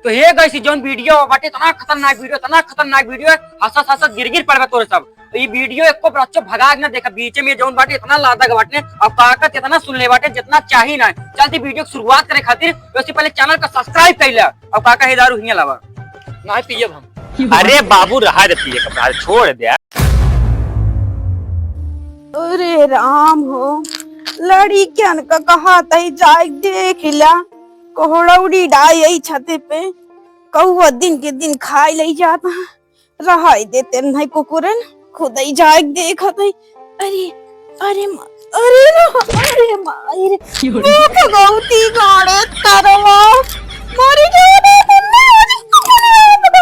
तो हे गई जौन वीडियो बाटे इतना खतरनाक वीडियो है। हंसत हंसत गिर पड़े तोरे सब। तो ये वीडियो एको बच्चों भगाग ना देखा बीच में जौन बाटे इतना लादा बाटे और ताकत इतना सुन ले बाटे जितना चाहिए ना। चलती वीडियो की शुरुआत करे खातिर उससे पहले चैनल का सब्सक्राइब कर ले और काका हे दारू हिया लावा ना पिए हम। अरे बाबू रहा दे पिए कपड़ा छोड़ दे। अरे राम हो लड़कियन का कहा तई जाए देख ला कोहड़ौड़ी डाई छते पे कौआ दिन के दिन खाई ले जाता रहा देते नहीं कुकुरन खुद ही जाए देखा तई। अरे अरे अरे अरे मारे भगवती गाड़े तरवा मारी जाने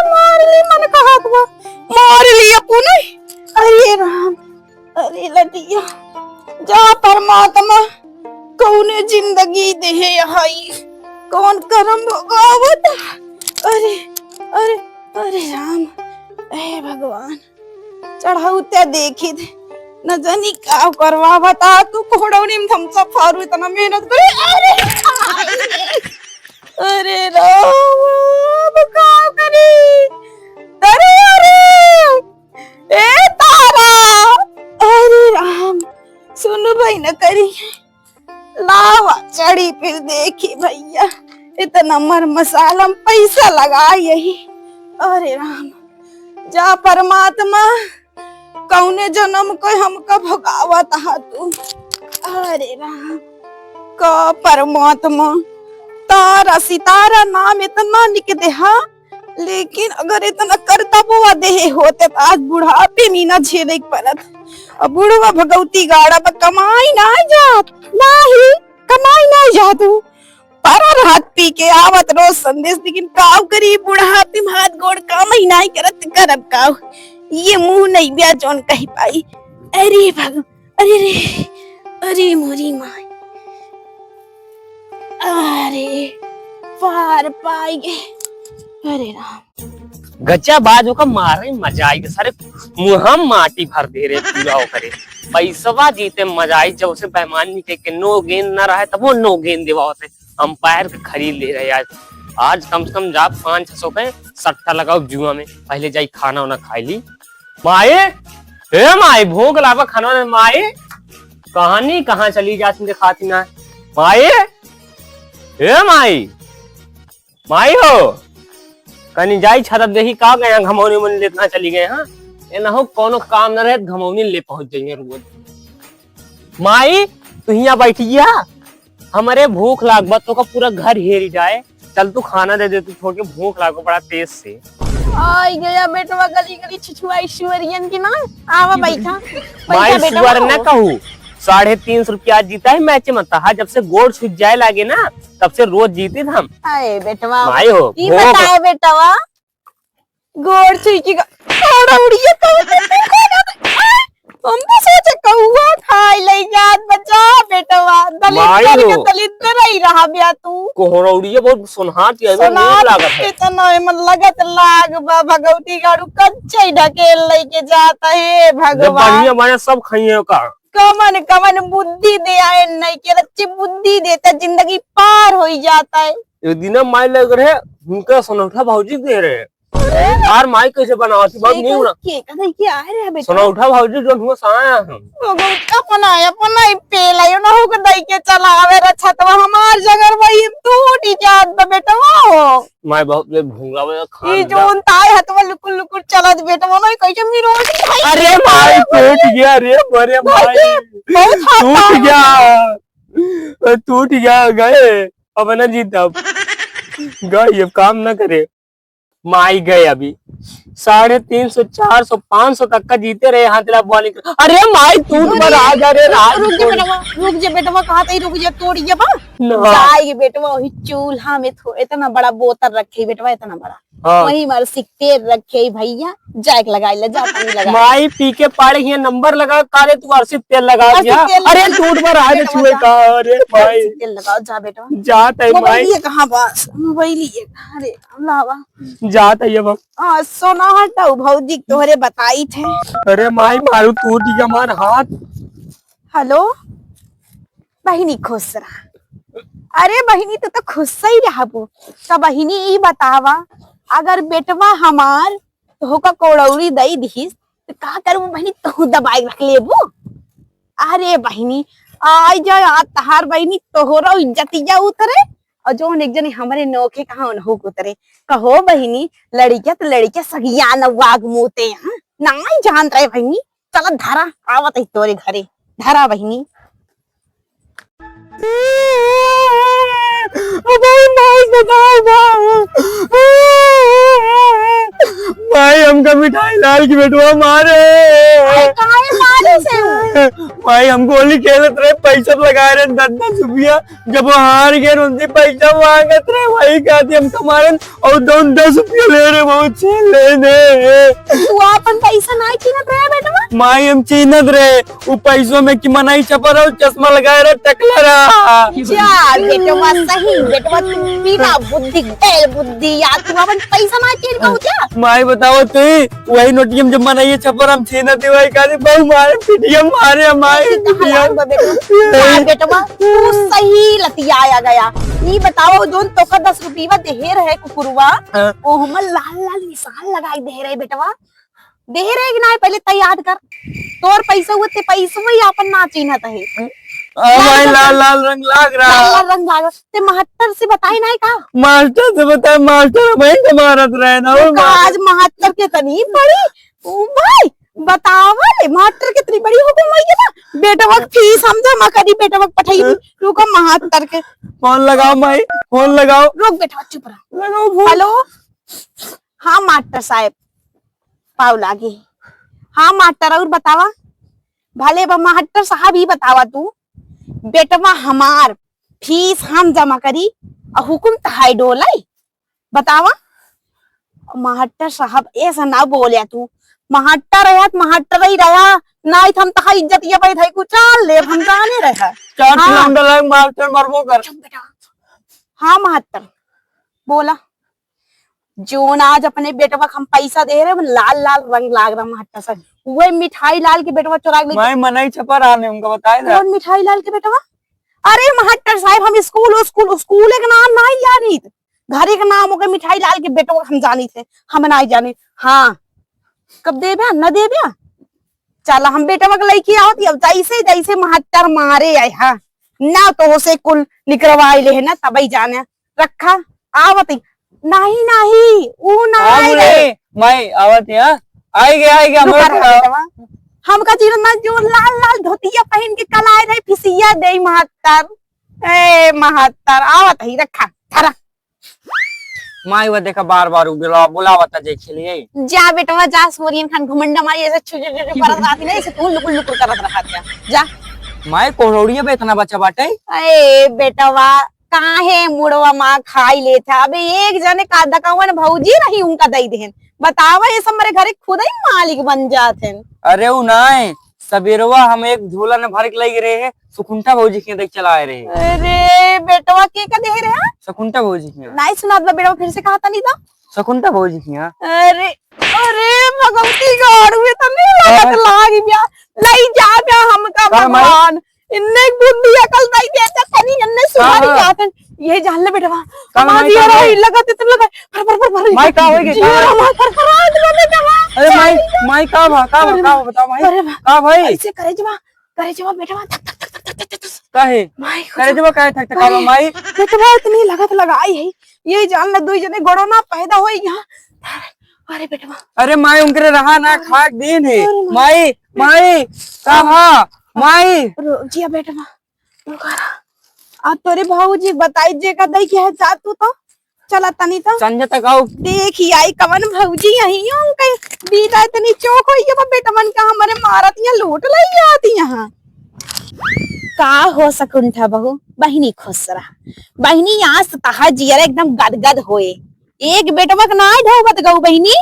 मार ली मन कहा मार लिया पुनः। अरे राम अरे लटिया जा परमात्मा कौने जिंदगी दे हाई कौन करम भोगावत। अरे अरे अरे राम हे भगवान चढ़ाऊ ते देखी दे न जानी का करवा बता तू कोड़ौनी में हम सब फारू इतना मेहनत करे। अरे राम का करी अरे अरे ए तारा अरे राम सुन भाई न करी लावा चढ़ी फिर देखी भैया इतना मर मसाला पैसा लगा यही। अरे राम जा परमात्मा कौने जन्म को हमका भगावत हा तू। अरे राम का परमात्मा तारा सितारा नाम इतना लिख दे हा लेकिन अगर इतना करता बुआ दे होते तो आज बुढ़ापे मीना झेले पड़त। अब बुढ़वा भगवती गाड़ा पर कमाई ना जात नाही कमाई ना जातू पर हाथ पी के आवत रोज संदेश लेकिन काव करी बुढ़ापे में हाथ गोड़ काम ही नहीं करत करब काव ये मुंह नहीं बिया जोन कही पाई। अरे भग अरे रे अरे मोरी माई अरे पार पाई गे। अरे राम गच्चा बाजू का मारे मजा आई सारे मुंह माटी भर दे रहे पूरा हो करे पैसवा जीते मजा आई जब उसे बेईमान नहीं के नो गेंद ना रहे तब वो नो गेंद देवा होते अंपायर के खरीद ले रहे आज कम से कम जा 500-600 के सट्टा लगाओ जुआ में पहले जाई खाना वाना खाई ली। माए ए माए भूख लावा खाना वाना माए कहानी कहाँ चली जाती खाती ना माए ए माई माई हो कहीं जाई छतब देखी का गए घमौनी मन लेतना चली गए। हाँ ये ना हो कोनो काम न रहे घमौनी ले पहुंच जाइए रोज। माई तू यहाँ बैठिया हमारे भूख लाग बा तो का पूरा घर हेरी जाए चल तू खाना दे दे तू छोड़ के भूख लागो बड़ा तेज से। आई गया बेटवा गली गली छिछुआ ईश्वरियन की ना आवा बैठा माई सुअर न कहू 350 रुपया जीता है मैच में तहा जब से गोड़ छूट जाए लागे ना तब से रोज जीते थे हम। अरे बेटवा माई हो बताए बेटवा गोड़ छुई उड़िए हम तो सोचे कौआ खाई ले जात बचा बेटवा दलित रही रहा बिया तू कोहरौड़िए बहुत सुनहात है लागत है इतना मन लगत लाग बा भगवती गाड़ू कच्चे ढकेल लेके जाता है भगवान बढ़िया सब खाइए का कमन कमन बुद्धि दे आए नहीं के अच्छी बुद्धि देता जिंदगी पार हो जाता है। एक दिन माई लग रहे उनका सोनौठा भौजी दे रहे यार माई कैसे बनावती बहुत नहीं ना के कदई के आ रे बेटा सोनौठा भौजी जो हुआ साया हम अपना पेलायो ना हो दई के चलावे रे छतवा हमार जगह वही टूटी जात बा बेटवा हो माई बहुत भूंगा खा ई जोन ताय हतवा लुकुर लुकुर चलत बेटवा नहीं कैसे मी रोज अरे माई टूट गया रे बड़े माई टूट गया गए अब ना जीता गए अब काम ना करे माई गए अभी 350 400 500 तक का जीते रहे हाथ बॉलिंग। अरे माई टूट पर आ जा रे रुक जा बेटवा कहा तई रुक जा तोड़िए बा जाए बेटवा वही चूल्हा में थोड़ा इतना बड़ा बोतल रखे बेटवा इतना बड़ा वही मार सिक्के रखे भैया जैक लगाई ले जा पानी लगा माई पी के पाड़े ये नंबर लगा काले तू अर्सित तेल लगा दिया। अरे टूट पर आ रे छुए का अरे भाई तेल लगाओ जा बेटवा जात है माई ये कहां बस मोबाइल ये अरे लावा जात है अब हां सोना हटाऊ भौजी तोहरे बताई थे। अरे माई मारू टूट गया मार हाथ। हेलो बहिनी खुश रहा अरे बहिनी तू तो खुश ही रहबो। तो बहिनी ई बतावा, अगर बेटवा हमार तो का कोड़ौरी दई दिहिस तो का करबो बहिनी, तू दबाई रख लेबो। अरे बहिनी आई जा आज तहार बहिनी तोहरो इज्जतिया उतरे और जो एक जने हमारे नोखे कहा उन्हों को उतरे। कहो बहिनी लड़किया तो लड़किया सगिया नवाग मुते यहाँ ना जान रहे बहिनी। चल धरा आवत है तोरे घरे, धरा बहिनी। भाई हमका मिठाई लाल की बेटवा मारे। भाई हम गोली खेलत रहे, पैसा लगा रहे 10-10 रुपया, जब वो हार गए उनसे पैसा मांगत रहे, वही कहती हमको मारन और 10 रुपया ले रहे, बहुत लेने। तू अपन पैसा नहीं छीनत रहे बेटवा? माई हम छीनत रहे, वो पैसों में कि मनाई छपा रहा, चश्मा लगाए रहा, टकला रहा। जा बेटवा सही, बेटवा तू बिना बुद्धि गैर बुद्धि या तू अपन पैसा नहीं छीन कहू क्या? माई बताओ तू वही नोटियम जब मनाई छपा हम छीनत वही कहती बहु मारे पिटिया मारे माई बेटवा तू सही लतियाया गया। ये बताओ जो तो का 10 रुपया देहर है कुकुरवा, ओ हम लाल लाल निशान लगाई दे रहे बेटवा, दे रहे कि नहीं पहले तैयार कर। तोर पैसा हुए ते पैसा वही अपन ना चिन्हत है। भाई लाल लाल रंग लाग रहा, लाल रंग लाग ते महत्तर से बताई नहीं का? मास्टर से बताए, मास्टर वही मारत रहे ना आज महत्तर के तनी बड़ी ओ भाई बतावल मास्टर कितनी बड़ी हुकुम हुई है ना। बेटवा फीस हम जमा करी, बेटवा पठाई रुको महत्तर के। फोन लगाओ माई, फोन लगाओ। रुक बेटवा चुप रहो। लगाओ फोन। हेलो हाँ मास्टर साहब पाव लागे। हाँ मास्टर और बतावा। भले मास्टर साहब ही बतावा तू, बेटवा हमार फीस हम जमा करी और हुकुम तहाई डोलाई बतावा। मास्टर साहब ऐसा ना बोलिया तू, महाट्टर ही रहा नहीं हम तहा इज्जत ये बैठ है कुछ चाल ले हम जाने रहा। 4 किलोमीटर मास्टर मरबो कर। हाँ महत्तर बोला, जो आज अपने बेटवा हम पैसा दे रहे लाल लाल रंग लाग रहा महत्तर सर, वही मिठाई लाल के बेटवा चुरा ले। मैं मनाई छपा रहा ने उनका बताया था। कौन मिठाई लाल के बेटवा? अरे महत्तर साहब हम स्कूल के नाम नहीं जानी, घरे का नाम होकर मिठाई लाल के बेटवा हम जानी थे, हम नहीं जानी। हाँ कब दे ब्या न दे ब्या, चला हम बेटवा के लड़की आओती अब जैसे जैसे महत्तर मारे आए हाँ ना तो से कुल निकलवाई ले है ना तभी जाने रखा आवत नहीं नहीं वो नहीं रे मैं आवत है आई गया हम का चीज ना जो लाल लाल धोतिया पहन के कल आए रहे फिसिया दे महत्तर। ए महत्तर आवत ही रखा थरा माई वो देखा बार बार बुलावता जे खेलिए। जा बेटवा जा, सोरियन खान घुमंडा मारी ऐसे छुछुछु करत रहती नहीं, ऐसे तू लुकुर लुकुर करत रहत जा। माई कोहड़िया पे इतना बच्चा बाटे। ए बेटवा काहे मुड़वा माँ खाई ले था, अबे एक जने का दकावन भौजी रही उनका दई देहन बतावा, ये सब मेरे घरे खुद ही मालिक बन जाते। अरे वो ना सबेरवा हम एक झोला ने भर के लग रहे हैं, सुकुंठा भौजी के देख चलाए रहे। अरे बेटवा के का दे रहे? सुकुंठा भौजी की नहीं सुना बेटवा फिर से कहा था नहीं था। सुकुंठा भौजी की। अरे अरे भगवती गाड़ हुए तो नहीं लागत लाग गया लई जा गया हमका भगवान इन्ने बुद्धि अकल नहीं देता तनी अन्ने सुधारी जातन ये जान ले बेटवा हमारी रही लगत इतना लगा पर माई का होई के अरे माई का बताओ माई का भाई ऐसे करे जवा बेटवा काहे करे जवा काहे थक का माई बेटवा इतनी लगत लगाई है ये जान ले दो जने गड़ोना पैदा होई यहां। अरे बेटवा अरे माई उनके रहा ना खाक दिन है माई का माई जिया बेटवा रुका अब तोरे भाऊजी बताई जे का दई के है जात तू तो चला तनी तो संजय तक आओ देखी आई कवन भाऊजी यही हूं के बीता इतनी चौक होई है बेटवन का हमारे मारत या लूट लई आती यहां का हो सकुंठा बहू बहिनी खुश रहा बहिनी आज तहा जियर एकदम गदगद होए एक बेटवक ना ढोबत गऊ बहिनी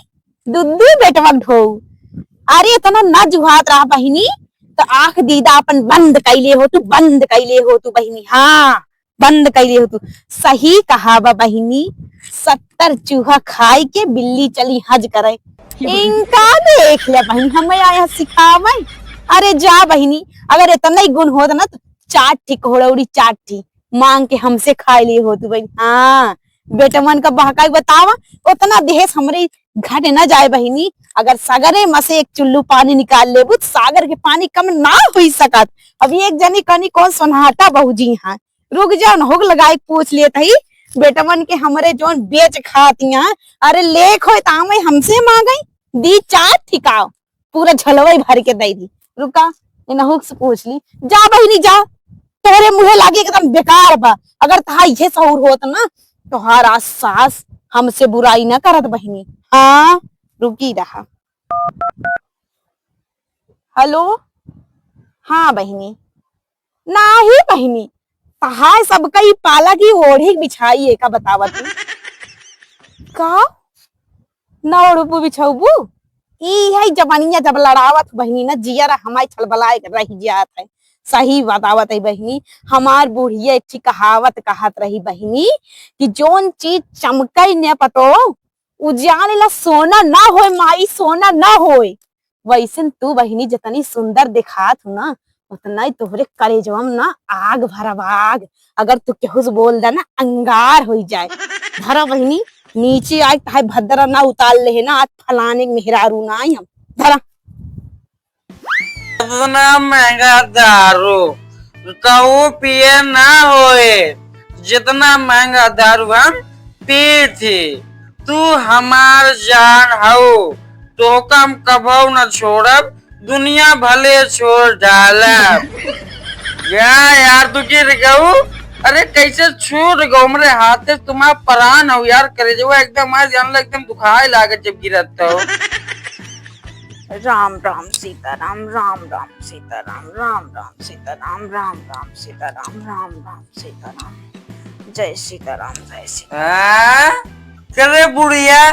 दुद्दू बेटवक ढो अरे इतना न जुहात रहा बहिनी तो आंख दीदा अपन बंद कैले हो तू बहिनी। हाँ बंद कैले हो तू सही कहा बहिनी 70 चूहा खाई के बिल्ली चली हज करे इनका देख ले बहिनी हमें आया सिखावे। अरे जा बहिनी अगर इतना ही गुण हो ना तो चाट थी कोहड़ौड़ी चाट थी मांग के हमसे खाए लिए हो तू बहन। हाँ बेटा मन का बहकाई बतावा, उतना देश हमरे घट न जाए बहिनी। अगर सागरे में से एक चुल्लू पानी निकाल लेबू तो सागर के पानी कम ना हुई सकत। अब एक जनी कनी कौन सोनाटा बहुजी हाँ, रुक जाओ न होग लगाए पूछ लिए थी बेटा मन के हमरे जोन बेच खातिया। अरे लेख हो तामे हमसे मांगई दी चार ठिकाओ, पूरा झलवई भर के दे दी। रुका इनहुक से पूछ ली, जा बहिनी जा, तेरे मुहे लागे एकदम बेकार बा। अगर तहा ये सहूर होत ना तोहारा सास हमसे बुराई ना करत बहिनी। हाँ रुकी रहा। हेलो हाँ बहिनी, नाही बहिनी तहा सबका ही पाला की ओढ़ी बिछाई है का बतावा तू का ना ओढ़बू बिछाऊबू। ई है जवानिया जब लड़ावत बहिनी ना जियरा हमारी छलबलाए रही जात है। सही बतावत है बहिनी, हमार बुढ़िया एक कहावत कहत रही बहिनी कि जोन चीज चमकई न पतो उजान ला सोना ना होए माई, सोना ना होए। वैसे तू बहिनी जितनी सुंदर दिखात हो ना उतना ही तोहरे कलेजवम ना आग भरब आग। अगर तू केहू से बोल दे ना अंगार हो जाए। धरा बहिनी नीचे आए ताहे भद्रा ना उतार ले ना, आज फलाने मेहरारू ना आई हम। धरा इतना महंगा दारू कहू पिए ना होए जितना महंगा दारू हम पी थी। तू हमार जान हो तो कम कभो न छोड़ब, दुनिया भले छोड़ डालब। यार तू गिर गऊ, अरे कैसे छूट गऊ मेरे हाथ से, तुम्हारा प्राण हो यार करे जो एकदम आज जानला एकदम दुखाए लागे जब गिरत हो। राम राम सीताराम, राम राम सीताराम, राम राम सीताराम, राम राम सीताराम, राम राम सीताराम, जय सीताराम जय सीताराम। करे बुढ़िया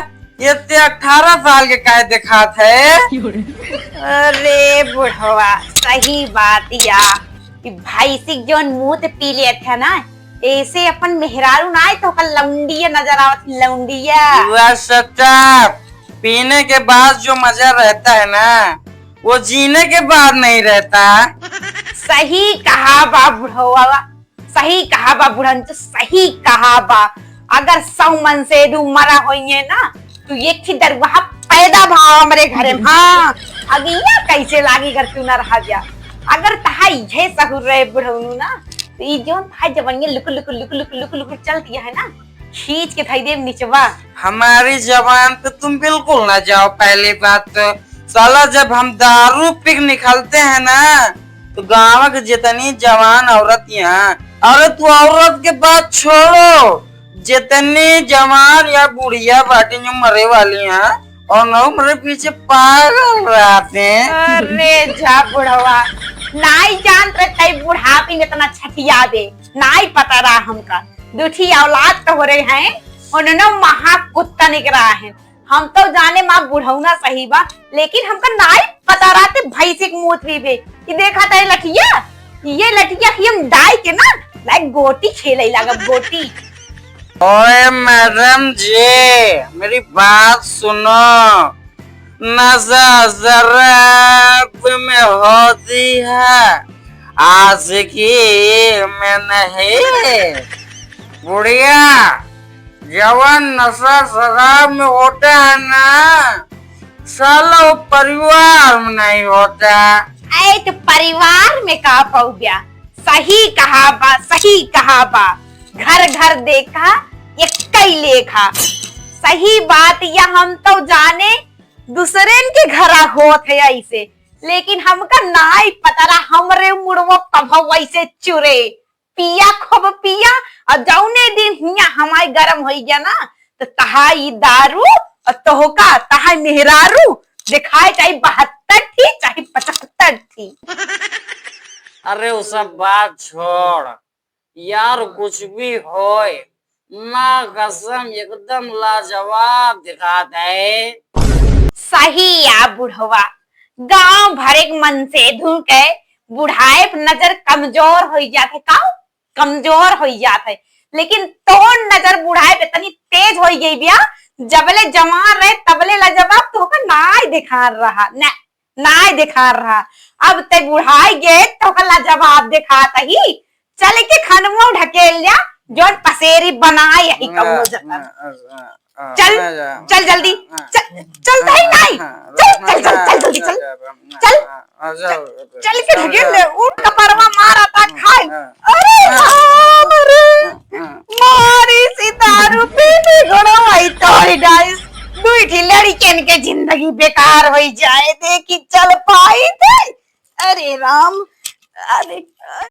ये 18 साल के काहे दिखात है। अरे बुढ़वा सही बात या कि भाई सिक जोन मुंह ते पी लिए थे ना ऐसे अपन मेहरारू ना तो कल लौंडिया नजर आवत लौंडिया। सच्चा पीने के बाद जो मजा रहता है ना वो जीने के बाद नहीं रहता। सही कहा बा बुढ़वा, सही कहा बा बुढ़न, सही कहा बा। अगर 100 मन से दू मरा होइए ना तो एक ही दर वहाँ पैदा भाव हमारे घरे में। हाँ अगिया कैसे लागी घर तू ना रहा जा। अगर तहा ये सहूर रहे बुढ़ऊ ना तो ये जो भाई जवानिया look look look look look look चलती है ना खींच के थई दे नीचवा। हमारी जबान पे तुम बिल्कुल ना जाओ। पहली बात तो साला जब हम दारू पी निकलते हैं ना तो गाँव के जितनी जवान औरत यहाँ, अरे तू औरत के बात छोड़ो, जितनी जवान या बुढ़िया बाटी जो मरे वाली हैं और न मेरे पीछे पागल रहते हैं। अरे जा बुढ़वा नाई जान कई बुढ़ापी में इतना छठिया दे नाई पता रहा हमका। दूठी औलाद तो हो रहे हैं उन्होंने महा कुत्ता निकला है। हम तो जाने माँ बुढ़ौना सही बा लेकिन हमका नाई पता रहा थे भाई से मूत्री पे कि देखा था लठिया, ये लठिया की हम डाई के ना लाइक गोटी खेले लगा गोटी। ओए मैडम जी मेरी बात सुनो, नशा शराब में होती है आशिकी में नहीं। बुढ़िया जवान नशा शराब में होता है ना साला वो परिवार में नहीं होता। ऐ तो परिवार में का पाऊ गया। सही कहा बा, सही कहा बा। घर घर देखा एक कई लेखा। सही बात या हम तो जाने दूसरे के घर होत है ऐसे, लेकिन हमका नाई पता रहा हमरे मुड़वो कभो वैसे चुरे पिया खूब पिया और जौने दिन हिया हमारे गरम हो गया ना तो तहाई दारू और तोहका तहाई मेहरारू दिखाए चाहे 72 थी चाहे 75 थी। अरे वो सब बात छोड़ यार, कुछ भी होए ना कसम एकदम लाजवाब दिखाता है। सही या बुढ़वा गांव भरे मन से धुके बुढ़ाए नजर कमजोर हो जाते का कमजोर हो जाते, लेकिन तोड़ नजर बुढ़ाए पे तनी तेज हो गई बिया। जबले जवान रहे तबले लाजवाब तो का नाई दिखा रहा न नाई दिखा रहा। अब ते बुढ़ाई गए तो का लाजवाब दिखाता ही चल के खनवा ढकेल जा जोन पसेरी बनाए यही कमो जतन चल चल जल्दी चल भाई नहीं चल चल चल जल्दी चल चल चल के ढकेल ले उठ कपरवा मारा था खाए अरे राम रे मारी सी दारू पीने घोड़ा भाई तोरी डाइस दुईठी लड़कियन के जिंदगी बेकार हो जाए देखी चल पाई थे अरे राम अरे